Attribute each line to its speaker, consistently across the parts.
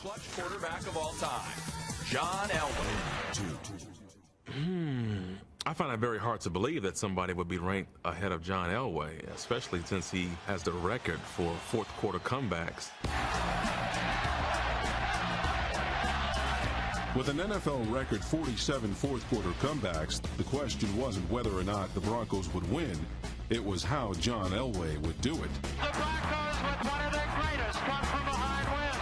Speaker 1: clutch quarterback of all time, John Elway.
Speaker 2: I find it very hard to believe that somebody would be ranked ahead of John Elway, especially since he has the record for fourth quarter comebacks.
Speaker 3: With an NFL record 47 fourth quarter comebacks, the question wasn't whether or not the Broncos would win. It was how John Elway would do it.
Speaker 4: The Broncos with one of their greatest come from behind wins.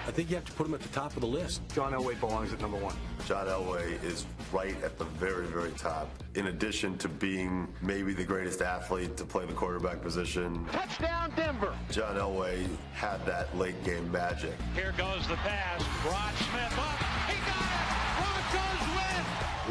Speaker 5: I think you have to put him at the top of the list.
Speaker 6: John Elway belongs at number one.
Speaker 7: John Elway is right at the very, very top. In addition to being maybe the greatest athlete to play the quarterback position.
Speaker 4: Touchdown, Denver.
Speaker 7: John Elway had that late game magic.
Speaker 4: Here goes the pass. Rod Smith up. He got it. Broncos win.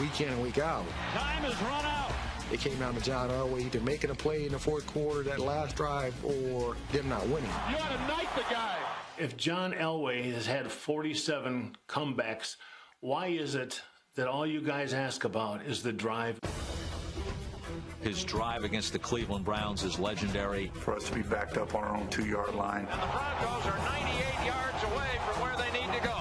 Speaker 5: Week in and week out.
Speaker 4: Time is run out.
Speaker 5: It came down to John Elway either making a play in the fourth quarter, that last drive, or them not winning.
Speaker 4: You ought to knife the guy.
Speaker 8: If John Elway has had 47 comebacks, why is it that all you guys ask about is the drive?
Speaker 9: His drive against the Cleveland Browns is legendary.
Speaker 6: For us to be backed up on our own 2-yard line.
Speaker 4: And the Broncos are 98 yards away from where they need to go.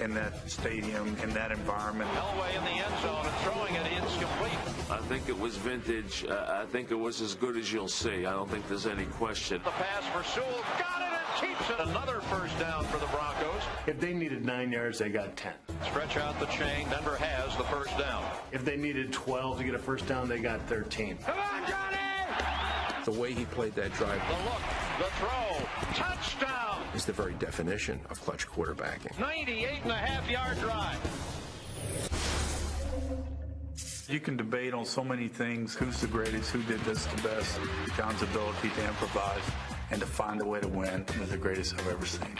Speaker 6: In that stadium, in that environment.
Speaker 4: Elway in the end zone and throwing it incomplete.
Speaker 10: I think it was vintage. I think it was as good as you'll see. I don't think there's any question.
Speaker 4: The pass for Sewell. Got it and keeps it. Another first down for the Broncos.
Speaker 8: If they needed 9 yards, they got 10.
Speaker 4: Stretch out the chain. Denver has the first down.
Speaker 8: If they needed 12 to get a first down, they got 13.
Speaker 4: Come on, Johnny!
Speaker 5: The way he played that drive.
Speaker 4: The look, the throw, touchdown!
Speaker 5: Is the very definition of clutch quarterbacking.
Speaker 4: 98.5-yard drive.
Speaker 6: You can debate on so many things. Who's the greatest? Who did this the best? John's ability to improvise and to find a way to win is the greatest I've ever seen.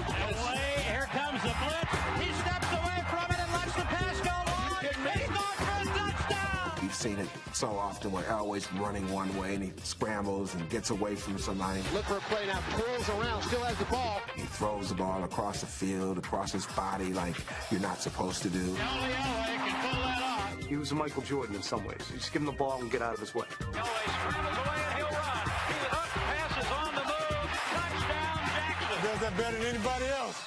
Speaker 4: Elway, here comes the blitz. He steps away from it and lets the pass go long. He's going for a touchdown.
Speaker 11: We've seen it so often where Elway's running one way and he scrambles and gets away from somebody.
Speaker 4: Look for a play now. Twirls around, still has the ball.
Speaker 11: He throws the ball across the field, across his body like you're not supposed to do.
Speaker 4: Only Elway can pull that off.
Speaker 6: He was a Michael Jordan in some ways. You just give him the ball and get out of his way.
Speaker 4: Elway scrambles away and he'll run. He's up, passes on the move. Touchdown, Jackson.
Speaker 5: Does that better than anybody else?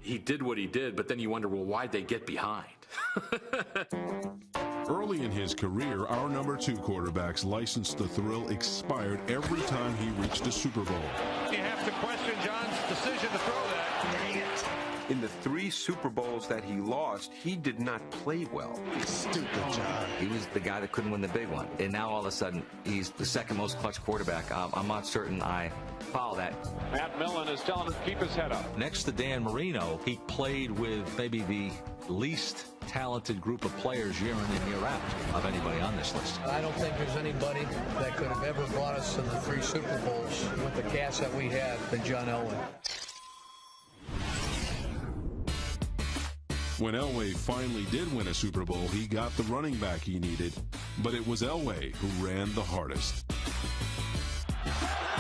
Speaker 12: He did what he did, but then you wonder, well, why'd they get behind?
Speaker 3: Early in his career, our number 2 quarterback's license to thrill expired every time he reached a Super Bowl.
Speaker 4: You have to question John's decision to throw that. Dang it.
Speaker 13: In the 3 Super Bowls that he lost, he did not play well.
Speaker 5: Stupid John.
Speaker 9: He was the guy that couldn't win the big one. And now all of a sudden, he's the second most clutch quarterback. I'm not certain I follow that.
Speaker 4: Matt Millen is telling him to keep his head up.
Speaker 9: Next to Dan Marino, he played with maybe the least talented group of players year in and year out of anybody on this list.
Speaker 14: I don't think there's anybody that could have ever brought us to the 3 Super Bowls with the cast that we had than John Elway.
Speaker 3: When Elway finally did win a Super Bowl, he got the running back he needed, but it was Elway who ran the hardest.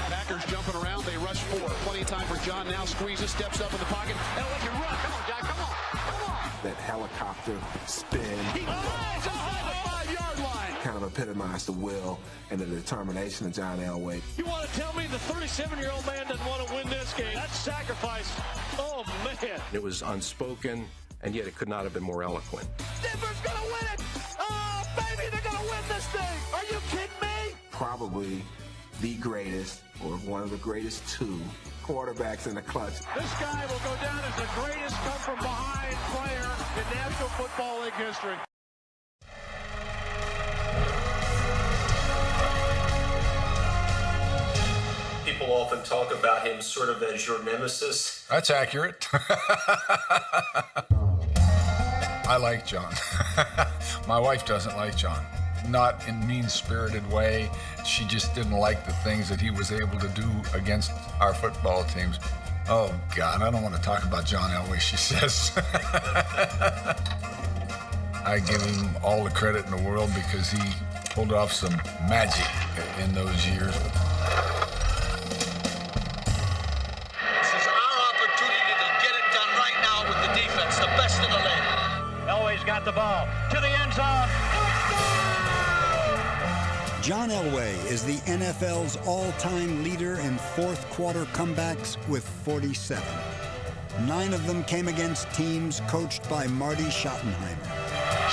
Speaker 15: Packers jumping around, they rush 4. Plenty of time for John, now squeezes, steps up in the pocket. Elway can run. Come on, John, come on, come on.
Speaker 11: That helicopter spin.
Speaker 15: He flies behind the 5-yard line.
Speaker 11: Kind of epitomized the will and the determination of John Elway.
Speaker 4: You want to tell me the 37-year-old man doesn't want to win this game? That's sacrifice. Oh, man.
Speaker 5: It was unspoken, and yet it could not have been more eloquent.
Speaker 4: Denver's going to win it. Oh, baby, they're going to win this thing. Are you kidding me?
Speaker 11: Probably the greatest, or one of the greatest 2 quarterbacks in the clutch.
Speaker 4: This guy will go down as the greatest come-from-behind player in National Football League history.
Speaker 16: People often talk about him sort of as your nemesis.
Speaker 17: That's accurate. I like John. My wife doesn't like John. Not in a mean-spirited way. She just didn't like the things that he was able to do against our football teams. Oh, God, I don't want to talk about John Elway, she says. I give him all the credit in the world because he pulled off some magic in those years.
Speaker 4: This is our opportunity to get it done right now with the defense, the best in the league. Elway's got the ball to the end zone.
Speaker 18: John Elway is the NFL's all-time leader in fourth quarter comebacks with 47. 9 of them came against teams coached by Marty Schottenheimer.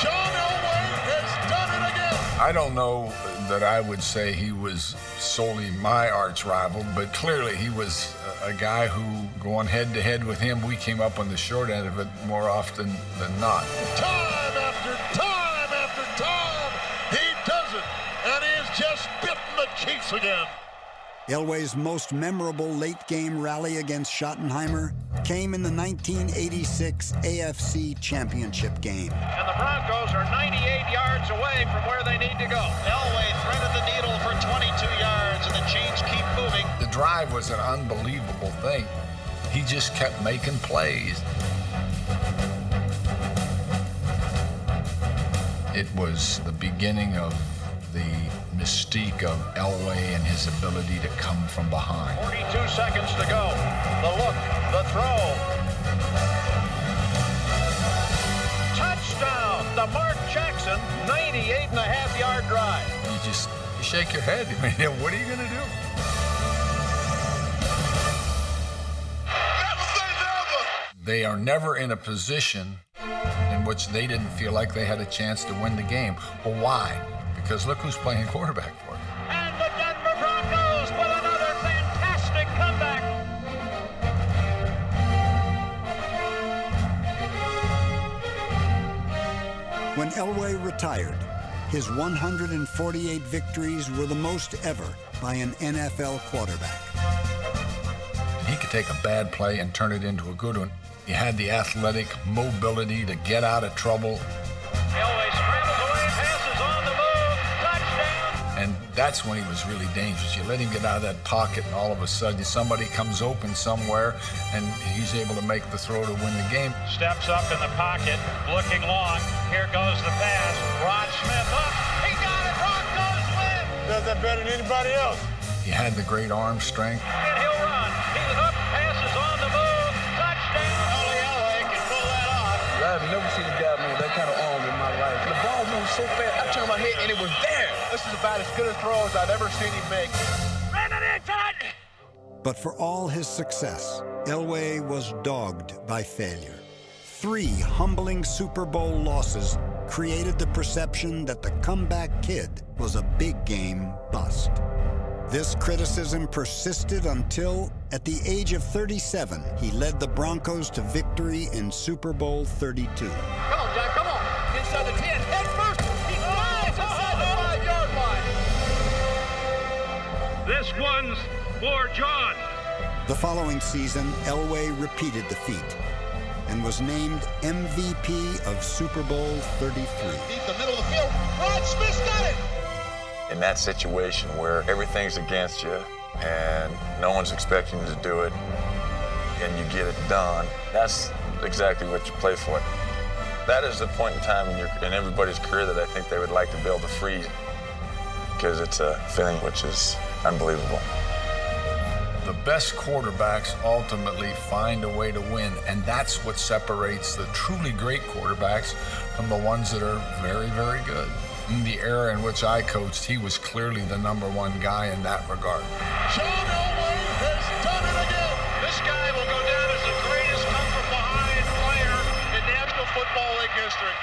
Speaker 17: John Elway has done it again! I don't know that I would say he was solely my arch rival, but clearly he was a guy who, going head-to-head with him, we came up on the short end of it more often than not.
Speaker 15: Time after time after time, he does it, and he has just bitten the Chiefs again.
Speaker 18: Elway's most memorable late-game rally against Schottenheimer came in the 1986 AFC Championship game.
Speaker 4: And the Broncos are 98 yards away from where they need to go. Elway threaded the needle for 22 yards, and the Chiefs keep moving.
Speaker 17: The drive was an unbelievable thing. He just kept making plays. It was the beginning of the mystique of Elway and his ability to come from behind.
Speaker 4: 42 seconds to go. The look, the throw. Touchdown, the Mark Jackson 98.5-yard drive.
Speaker 17: You shake your head. I mean, what are you going to do? They are never in a position in which they didn't feel like they had a chance to win the game. Well, why? Because look who's playing quarterback for them.
Speaker 4: And the Denver Broncos with another fantastic comeback.
Speaker 18: When Elway retired, his 148 victories were the most ever by an NFL quarterback.
Speaker 17: He could take a bad play and turn it into a good one. He had the athletic mobility to get out of trouble.
Speaker 4: Elway scrambles away, passes on the move, touchdown.
Speaker 17: And that's when he was really dangerous. You let him get out of that pocket, and all of a sudden somebody comes open somewhere, and he's able to make the throw to win the game.
Speaker 4: Steps up in the pocket, looking long. Here goes the pass. Rod Smith up. He got it. Broncos win.
Speaker 15: Does that better than anybody else.
Speaker 17: He had the great arm strength.
Speaker 4: And he'll run. He's up, passes on the move. Touchdown. Only Elway can pull that off.
Speaker 11: I've never seen a guy move that kind of arm in my life. The ball moved so fast, I turned my head and it was there. This is about as good a throw as I've ever seen him make.
Speaker 18: But for all his success, Elway was dogged by failure. 3 humbling Super Bowl losses created the perception that the comeback kid was a big game bust. This criticism persisted until, at the age of 37, he led the Broncos to victory in Super Bowl 32.
Speaker 15: Come on, Jack, come on. Inside the 10, head first. He flies inside the 5-yard line.
Speaker 4: This one's for John.
Speaker 18: The following season, Elway repeated the feat and was named MVP of Super Bowl 33.
Speaker 15: Deep the middle of the field. Rod Smith's got it.
Speaker 19: In that situation where everything's against you and no one's expecting you to do it and you get it done, that's exactly what you play for. That is the point in time in everybody's career that I think they would like to be able to freeze, because it's a feeling which is unbelievable.
Speaker 17: The best quarterbacks ultimately find a way to win, and that's what separates the truly great quarterbacks from the ones that are very, very good. In the era in which I coached, he was clearly the #1 guy in that regard.
Speaker 15: John Elway has done it again. This guy will go down as the greatest come-from-behind player in National Football League history.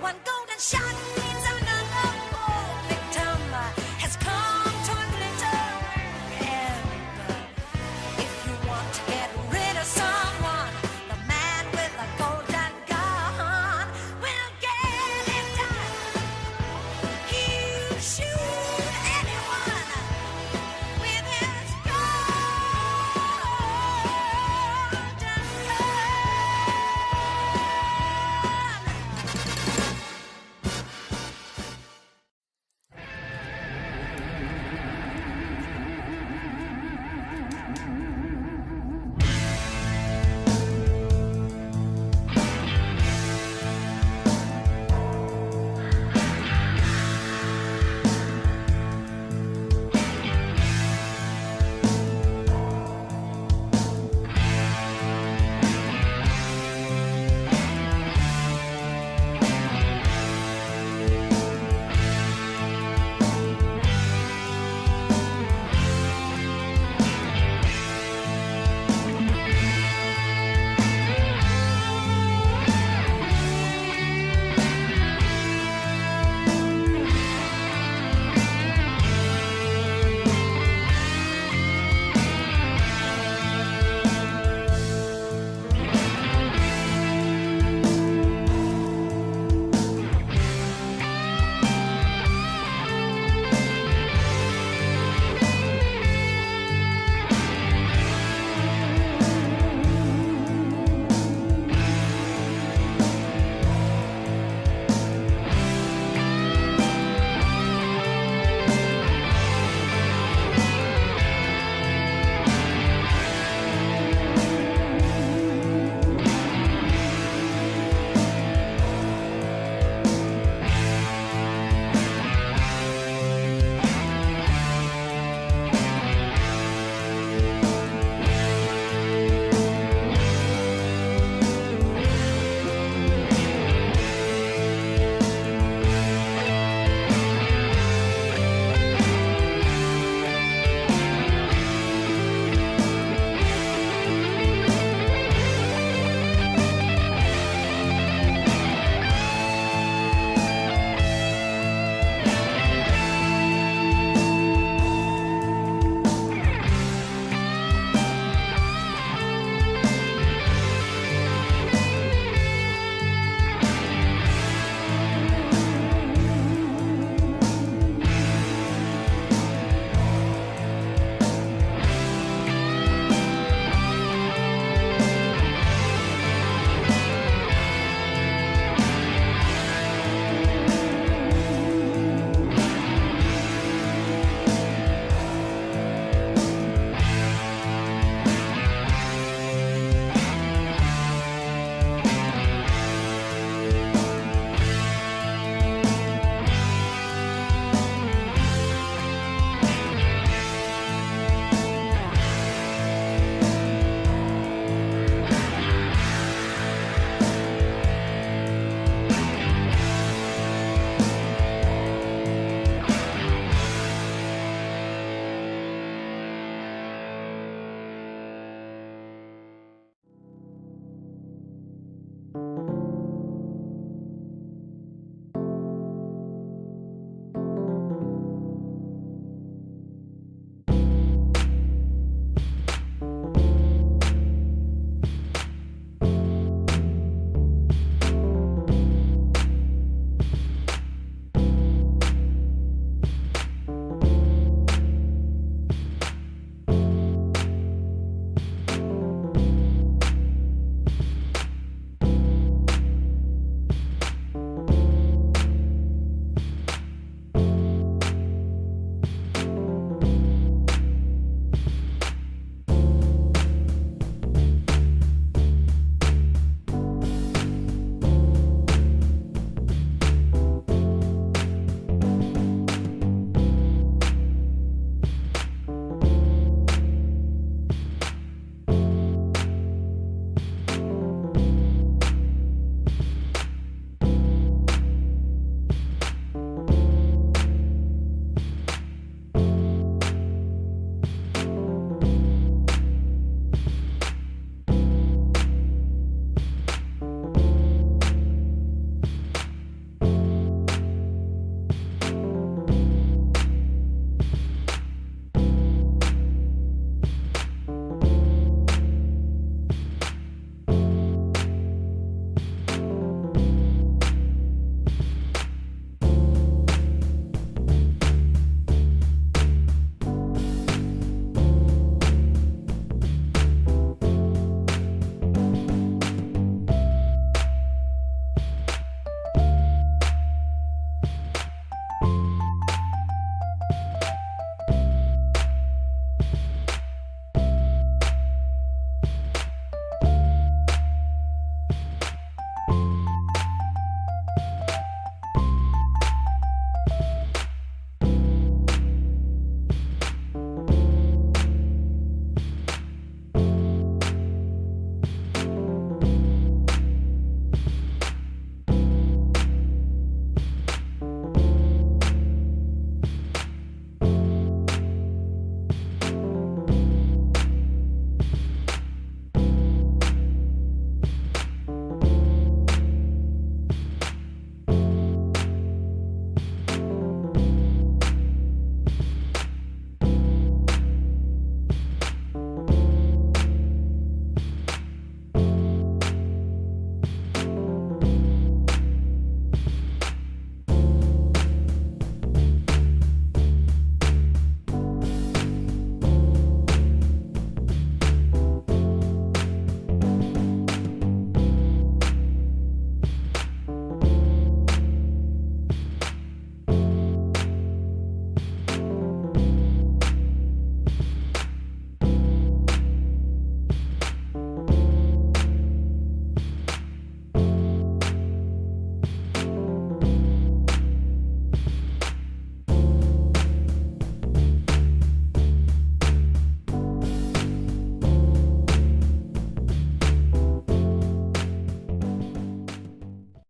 Speaker 20: one golden shot.